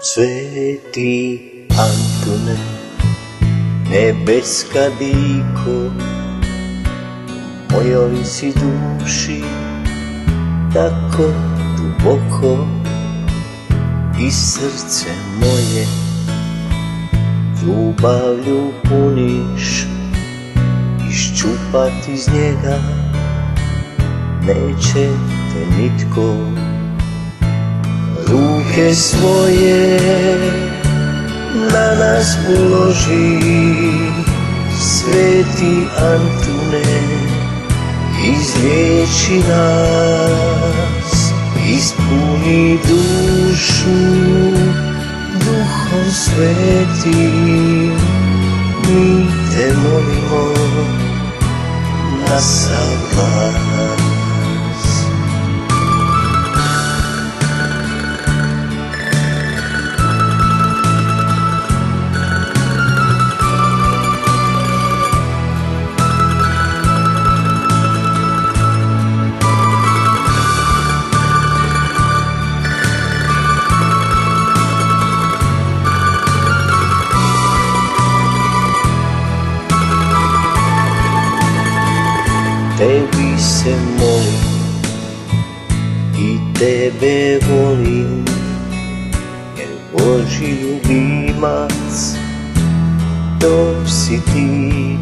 Sveti Antune, nebeska diko, mojoj si duši tako duboko i srce moje ljubavlju puniš, iščupat iz njega neće te nitko. Ruke svoje na nas uloži, Sveti Antune, izliječi nas, ispuni dušu Duhom Svetim. Mi te molimo na sav glas. Tebi se molim i tebe volim, jer Božji ljubimac to si ti.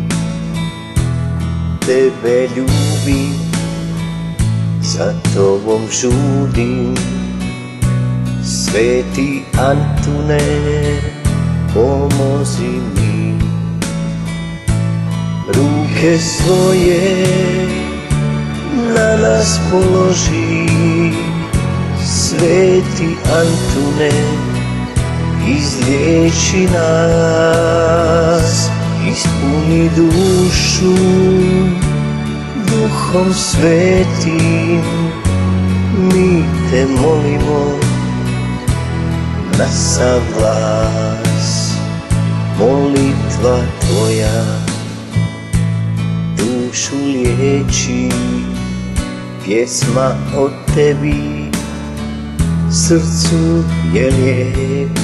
Tebe ljubim, za tobom žudim, Sveti Antune, pomozi mi. Ruke svoje na nas položi, Sveti Antune, izliječi nas, ispuni dušu Duhom Svetim. Mi te molimo na sav glas, molitva tvoja dušu liječi, pjesma o tebi srcu je lijek.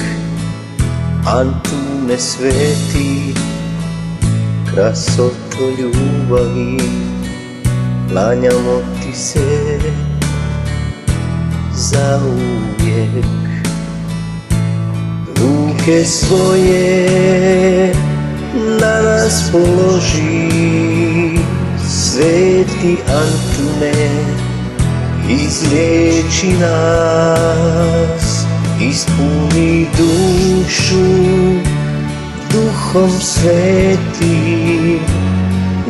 Antune sveti, krasoto ljubavi, klanjamo ti se zauvijek. Ruke svoje na nas položi, Sveti Antune, izliječi nas, ispuni dušu Duhom Svetim.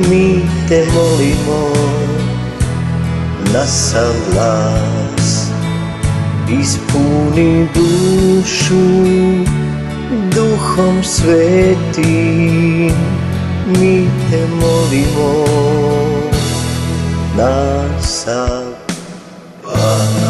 Mi te molimo na sav glas, ispuni dušu Duhom Svetim. Mi te molimo na sav glas.